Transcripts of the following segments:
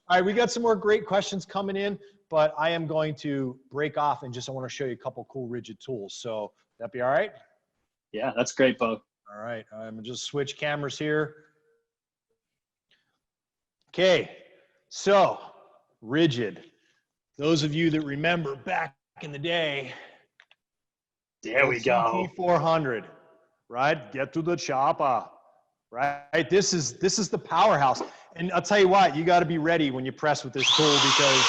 All right, we got some more great questions coming in, but I am going to break off and I want to show you a couple cool rigid tools. So that be all right? Yeah, that's great, Bo. All right, I'm gonna just switch cameras here. Okay, so rigid. Those of you that remember back in the day, there we go. CT400, right? Get to the chopper, right? This is the powerhouse. And I'll tell you what, you got to be ready when you press with this tool, because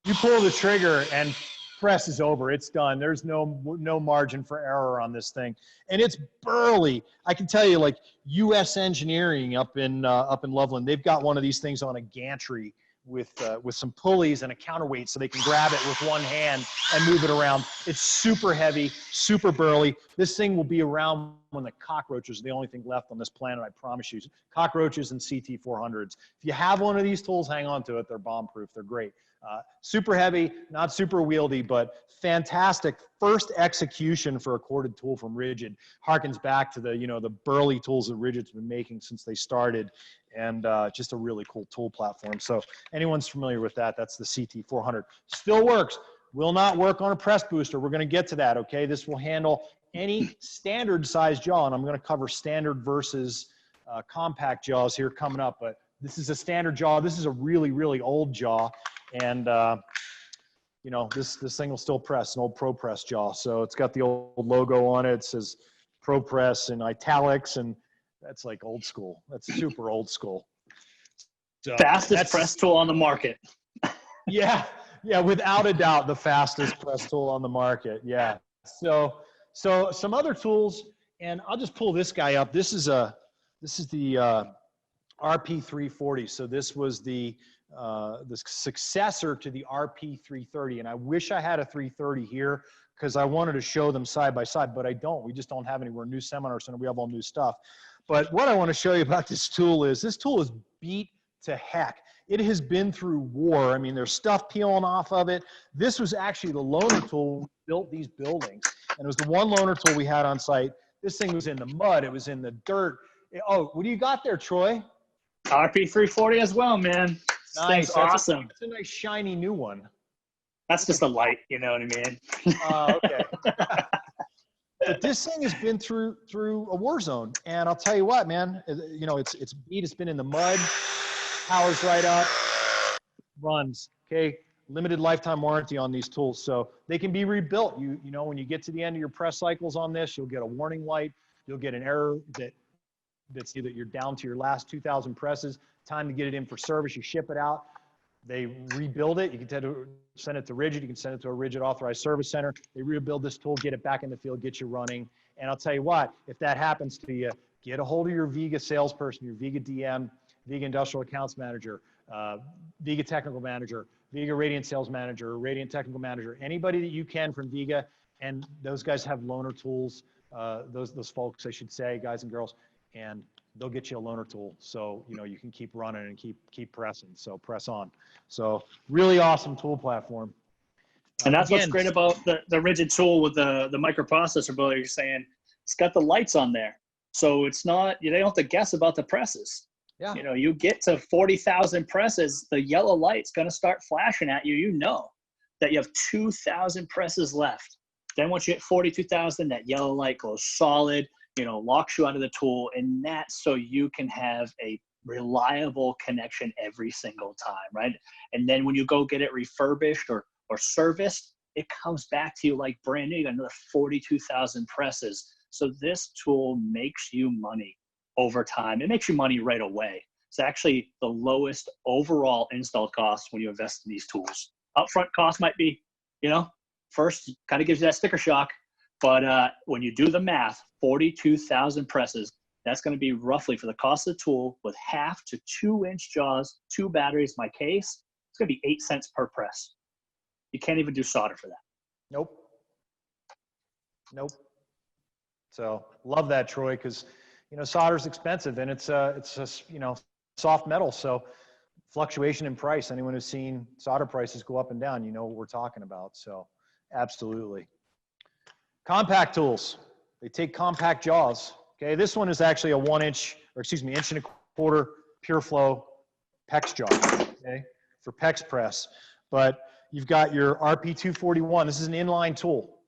you pull the trigger and press is over. It's done. There's no margin for error on this thing, and it's burly. I can tell you, like U.S. Engineering up in Loveland, they've got one of these things on a gantry with some pulleys and a counterweight, so they can grab it with one hand and move it around. It's super heavy, super burly. This thing will be around when the cockroaches are the only thing left on this planet, I promise you. Cockroaches and CT400s. If you have one of these tools, hang on to it. They're bomb-proof. They're great. Super heavy, not super wieldy, but fantastic first execution for a corded tool from Rigid. Harkens back to the burly tools that Rigid's been making since they started, and just a really cool tool platform. So anyone's familiar with that, that's the CT400. Still works. Will not work on a press booster. We're going to get to that, okay? This will handle any standard size jaw, and I'm going to cover standard versus compact jaws here coming up, but this is a standard jaw. This is a really, really old jaw. And, this thing will still press, an old ProPress jaw. So it's got the old logo on it. It says ProPress in italics, and that's like old school. That's super old school. So fastest press tool on the market. Yeah, without a doubt, the fastest press tool on the market. Yeah. So some other tools, and I'll just pull this guy up. This is the RP340. So this was the successor to the RP330, and I wish I had a 330 here because I wanted to show them side by side, but I don't. We just don't have any. We're a new seminar center. We have all new stuff. But what I want to show you about this tool is beat to heck. It has been through war. I mean, there's stuff peeling off of it. This was actually the loaner tool when we built these buildings, and it was the one loaner tool we had on site. This thing was in the mud. It was in the dirt. Oh, what do you got there, Troy? RP340 as well, man. Nice. That's awesome. It's a nice shiny new one. That's just a light, you know what I mean? Okay. But this thing has been through a war zone, and I'll tell you what, man. It's beat. It's been in the mud. Powers right up. Runs. Okay. Limited lifetime warranty on these tools, so they can be rebuilt. When you get to the end of your press cycles on this, you'll get a warning light. You'll get an error that's either you're down to your last 2,000 presses, time to get it in for service, you ship it out, they rebuild it. You can send it to Rigid, you can send it to a Rigid authorized service center. They rebuild this tool, get it back in the field, get you running. And I'll tell you what, if that happens to you, get a hold of your Viega salesperson, your Viega DM, Viega industrial accounts manager, Viega technical manager, Viega Radiant sales manager, Radiant technical manager, anybody that you can from Viega, and those guys have loaner tools, those folks, I should say, guys and girls, and they'll get you a loaner tool, so you can keep running and keep pressing. So press on. So really awesome tool platform. And that's what's great about the Rigid tool with the microprocessor, Bill. You're saying it's got the lights on there, so it's not, they don't have to guess about the presses. Yeah. You get to 40,000 presses, the yellow light's going to start flashing at you. You know that you have 2,000 presses left. Then once you hit 42,000, that yellow light goes solid. Locks you onto the tool, and that's so you can have a reliable connection every single time, right? And then when you go get it refurbished or serviced, it comes back to you like brand new. You got another 42,000 presses. So this tool makes you money over time. It makes you money right away. It's actually the lowest overall install cost when you invest in these tools. Upfront cost might be, first kind of gives you that sticker shock. But when you do the math, 42,000 presses, that's going to be roughly, for the cost of the tool with 1/2 to 2-inch jaws, 2 batteries, my case, it's going to be 8 cents per press. You can't even do solder for that. Nope. So love that, Troy, because solder's expensive, and it's just soft metal, so fluctuation in price. Anyone who's seen solder prices go up and down, you know what we're talking about. So absolutely. Compact tools, they take compact jaws. Okay, this one is actually a 1-inch, or excuse me, 1.25-inch pure flow PEX jaw, okay, for PEX press. But you've got your RP241. This is an inline tool,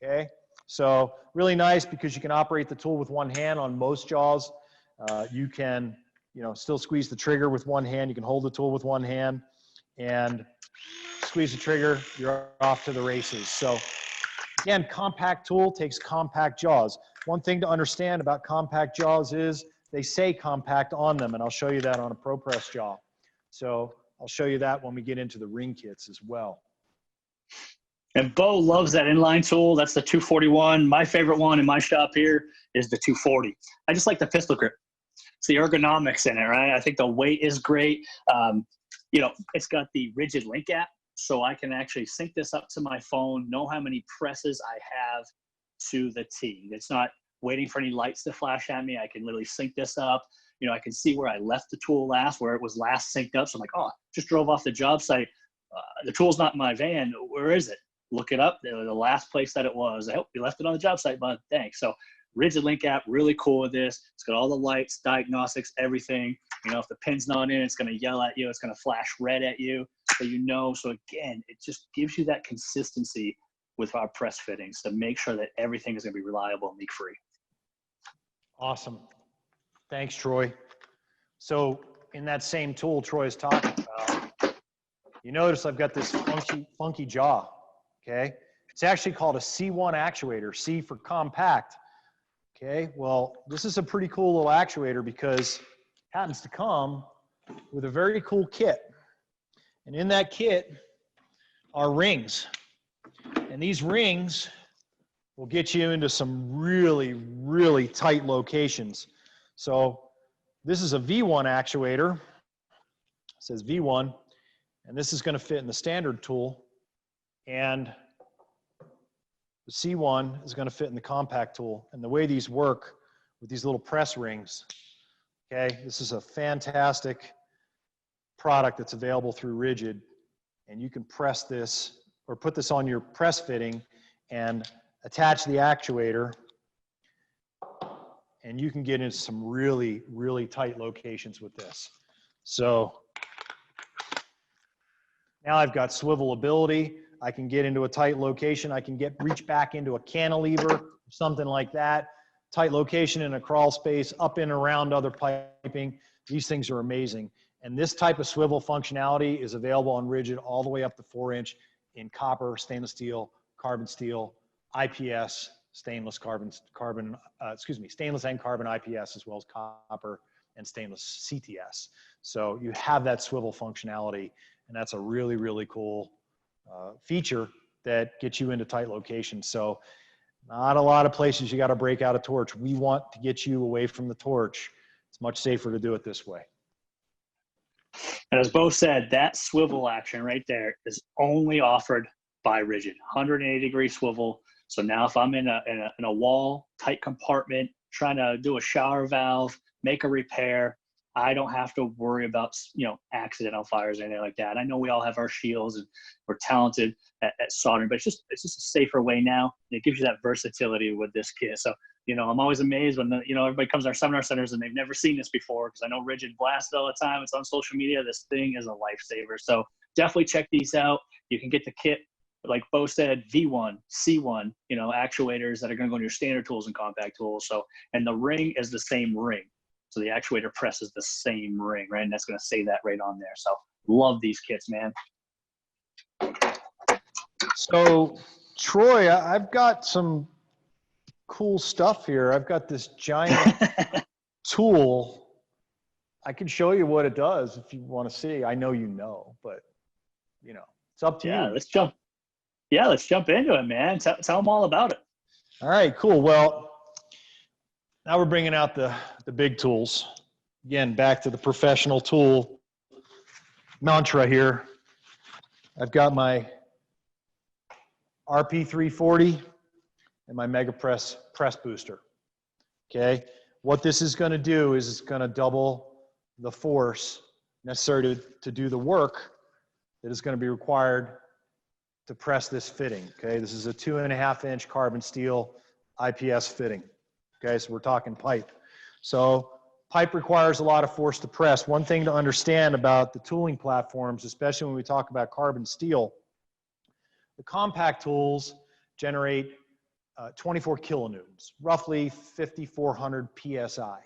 okay? So really nice because you can operate the tool with one hand on most jaws. You can, still squeeze the trigger with one hand. You can hold the tool with one hand and squeeze the trigger, you're off to the races. So again, compact tool takes compact jaws. One thing to understand about compact jaws is they say compact on them, and I'll show you that on a ProPress jaw. So I'll show you that when we get into the ring kits as well. And Bo loves that inline tool. That's the 241. My favorite one in my shop here is the 240. I just like the pistol grip. It's the ergonomics in it, right? I think the weight is great. It's got the RIDGID link app, so I can actually sync this up to my phone, know how many presses I have to the T. It's not waiting for any lights to flash at me. I can literally sync this up. I can see where I left the tool last, where it was last synced up. So I'm like, oh, just drove off the job site. The tool's not in my van. Where is it? Look it up. The last place that it was. I hope you left it on the job site, bud. Thanks. So RIDGID link app, really cool with this. It's got all the lights, diagnostics, everything. If the pin's not in, it's going to yell at you. It's going to flash red at you. So So again, it just gives you that consistency with our press fittings to make sure that everything is going to be reliable and leak-free. Awesome. Thanks, Troy. So in that same tool Troy is talking about, you notice I've got this funky jaw, okay? It's actually called a C1 actuator, C for compact, okay? Well, this is a pretty cool little actuator because it happens to come with a very cool kit. And in that kit are rings. And these rings will get you into some really, really tight locations. So this is a V1 actuator. It says V1, and this is going to fit in the standard tool. And the C1 is going to fit in the compact tool. And the way these work with these little press rings, okay, this is a fantastic product that's available through RIDGID. And you can press this or put this on your press fitting and attach the actuator, and you can get into some really, really tight locations with this. So now I've got swivel ability. I can get into a tight location. I can reach back into a cantilever, something like that. Tight location in a crawl space, up and around other piping. These things are amazing. And this type of swivel functionality is available on RIDGID all the way up to 4-inch in copper, stainless steel, carbon steel, IPS, stainless stainless and carbon IPS, as well as copper and stainless CTS. So you have that swivel functionality, and that's a really, really cool feature that gets you into tight locations. So not a lot of places you got to break out a torch. We want to get you away from the torch. It's much safer to do it this way. And as Bo said, that swivel action right there is only offered by RIDGID, 180-degree swivel. So now if I'm in a wall, tight compartment, trying to do a shower valve, make a repair, I don't have to worry about, accidental fires or anything like that. I know we all have our shields and we're talented at soldering, but it's just a safer way now. It gives you that versatility with this kit. So, I'm always amazed when everybody comes to our seminar centers and they've never seen this before, because I know RIDGID blasts it all the time. It's on social media. This thing is a lifesaver. So definitely check these out. You can get the kit, like Bo said, V1, C1, actuators that are going to go into your standard tools and compact tools. So, and the ring is the same ring. So the actuator presses the same ring, right? And that's going to say that right on there. So love these kits, man. So Troy, I've got some cool stuff here. I've got this giant tool. I can show you what it does if you want to see. I know but it's up to you. Let's jump. Yeah, let's jump into it, man. Tell them all about it. All right, cool. Well, now we're bringing out the big tools. Again, back to the professional tool mantra here. I've got my RP340 and my MegaPress press booster. Okay, what this is going to do is it's going to double the force necessary to do the work that is going to be required to press this fitting. Okay, this is a 2.5-inch carbon steel IPS fitting. Okay, so we're talking pipe. So Pipe requires a lot of force to press. One thing to understand about the tooling platforms, especially when we talk about carbon steel, the compact tools generate 24 kilonewtons, roughly 5,400 PSI.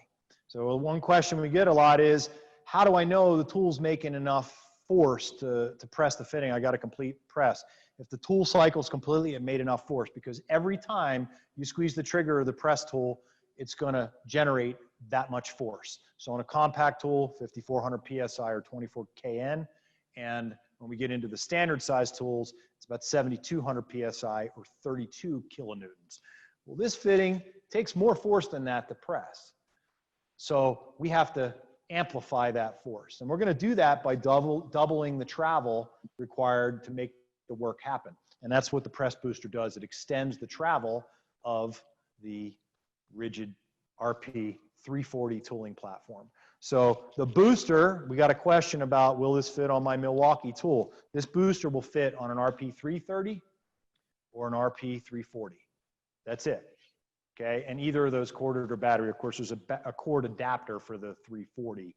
So one question we get a lot is, how do I know the tool's making enough force to press the fitting? I got a complete press. If the tool cycle's completely, it made enough force, because every time you squeeze the trigger of the press tool, it's gonna generate that much force. So on a compact tool, 5,400 PSI or 24 KN, and when we get into the standard size tools, it's about 7,200 PSI or 32 kilonewtons. Well, this fitting takes more force than that to press. So we have to amplify that force. And we're gonna do that by doubling the travel required to make the work happen. And that's what the press booster does. It extends the travel of the RIDGID RP 340 tooling platform. So the booster, we got a question about, will this fit on my Milwaukee tool? This booster will fit on an RP 330 or an RP 340. That's it. Okay, and either of those corded or battery. Of course, there's a cord adapter for the 340,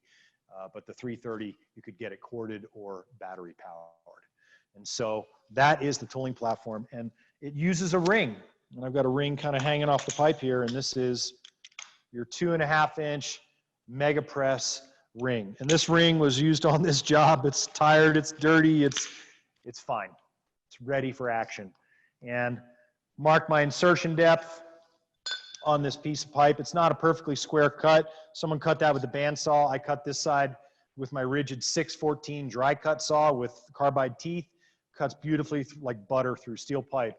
but the 330, you could get it corded or battery powered. And so that is the tooling platform, and it uses a ring. And I've got a ring kind of hanging off the pipe here, and this is your 2.5-inch mega press ring. And this ring was used on this job. It's tired, it's dirty, it's fine. It's ready for action. And mark my insertion depth on this piece of pipe. It's not a perfectly square cut. Someone cut that with a bandsaw. I cut this side with my RIDGID 614 dry cut saw with carbide teeth. Cuts beautifully like butter through steel pipe,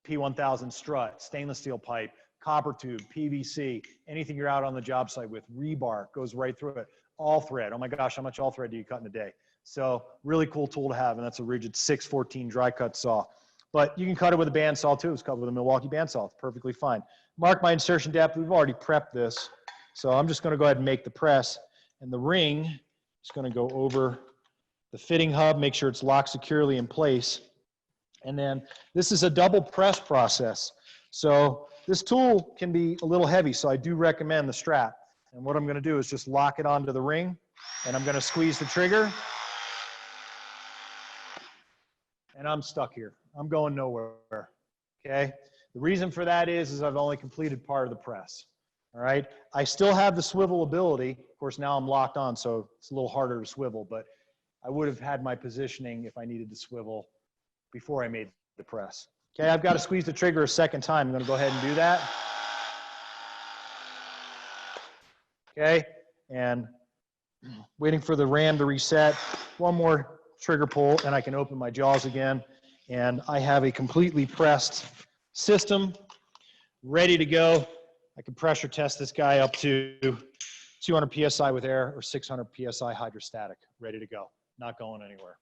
P1000 strut, stainless steel pipe, copper tube, PVC, anything you're out on the job site with, rebar goes right through it. All thread. Oh my gosh, how much all thread do you cut in a day? So really cool tool to have, and that's a RIDGID 614 dry cut saw. But you can cut it with a bandsaw too. It's cut with a Milwaukee bandsaw. It's perfectly fine. Mark my insertion depth. We've already prepped this. So I'm just gonna go ahead and make the press, and the ring is gonna go over the fitting hub, make sure it's locked securely in place. And then this is a double press process. So this tool can be a little heavy, so I do recommend the strap. And what I'm going to do is just lock it onto the ring, and I'm going to squeeze the trigger. And I'm stuck here. I'm going nowhere, okay? The reason for that is I've only completed part of the press, all right? I still have the swivel ability. Of course, now I'm locked on, so it's a little harder to swivel, but I would have had my positioning if I needed to swivel before I made the press. Okay, I've got to squeeze the trigger a second time. I'm going to go ahead and do that. Okay, and waiting for the ram to reset. One more trigger pull, and I can open my jaws again. And I have a completely pressed system ready to go. I can pressure test this guy up to 200 PSI with air or 600 PSI hydrostatic, ready to go. Not going anywhere.